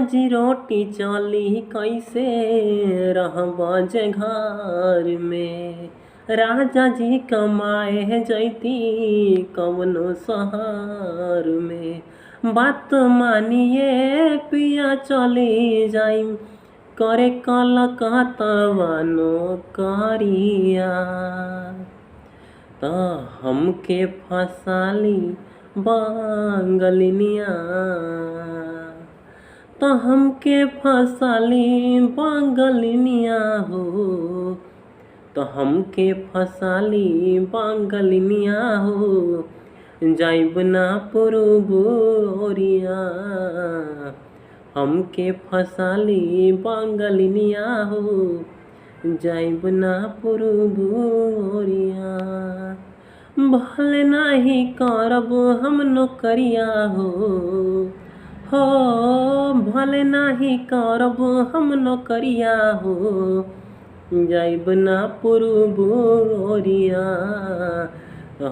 रोजी रोटी चली कैसे रहबा जे घर में। राजा जी कमाए जैती कवनो शहर में। बात मानिए पिया चली जाइम करे कलकत्ता नौकरिया। त हमके फसाली बंगलिनिया। त हमके फसाली बंगलिनिया हो। त हमके फसाली बंगलिनिया हो। जाइब ना पूरब ओरिया। हमके फसाली बंगलिनिया हो। जाइब ना पूरब ओरिया। भले नाही करब हम नौकरिया हो। भले नाही करब हम नौकरिया हो। जाइब ना पूरब ओरिया।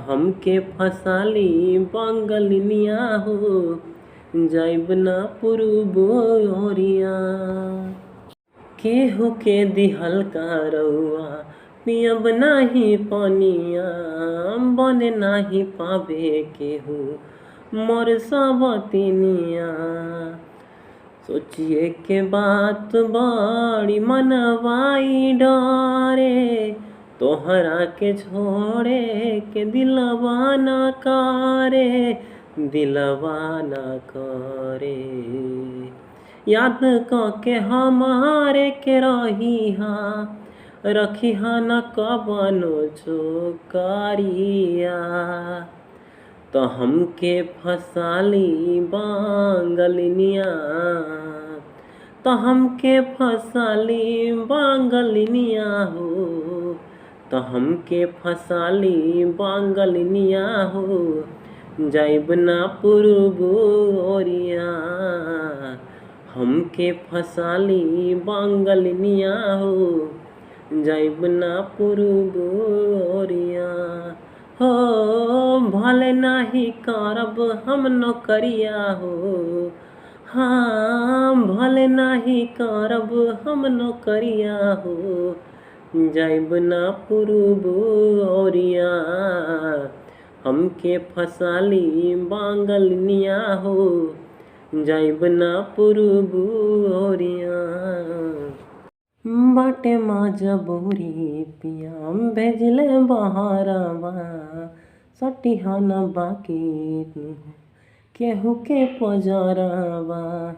हमके फसाली बंगलिनिया हो। जाइब ना पूरब ओरिया। केहू के दिहल का रउआ पियब नाही पनिया। बने नाही पावे केहू मोर सबतिनिया। सोचिए के बात बड़ी मनवाई डरे। तोहरा के छोड़े के दिलवा न करे। दिलवा न करे। याद के हमारे के रहिहा। रखिहा न कवनो चोकरिया। त हमके फसाली बंगलिनिया। त हमके फसाली बंगलिनिया हो। त हमके फसाली बंगलिनिया हो। जाइब ना पूरब ओरिया। हमके फसाली बंगलिनिया हो। जाइब ना पूरब ओरिया। भले नाही करब हम नौकरिया हो। भले नाही करब हम नौकरिया हो। जाइब ना पूरब ओरिया। हमके फसाली बंगलिनिया हो। जाइब ना पूरब ओरिया। बाटे मजबूरी पिया भेजले बहरवा। सटिहा न बाकी केहू के पजरवा।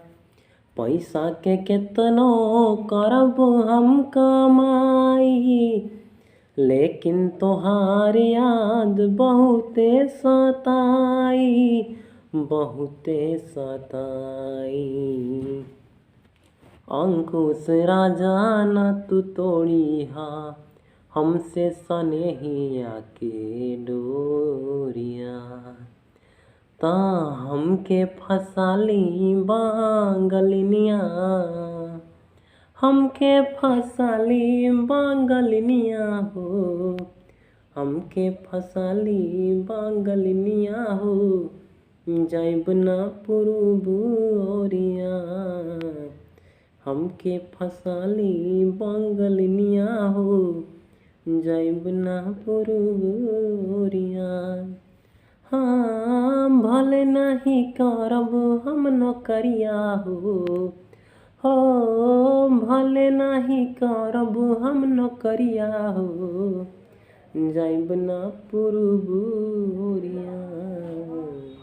पैसा के केतनो करब हम कमाई। लेकिन तोहार याद बहुते सताई। बहुते सताई। अंकुश राजा न तू तोड़िहा हमसे सनेहिया के डोरिया। त हमके फसाली बंगलिनिया। हमके फसाली बंगलिनिया हो। हमके फसाली बंगलिनिया हो। जाइब ना पूरब ओरिया। हमके फसाली बंगलिनिया हो। जाइब ना पूरब ओरिया। भले नाही करब हम नौकरिया हो। भले नाही करब हम नौकरिया हो। जाइब ना पूरब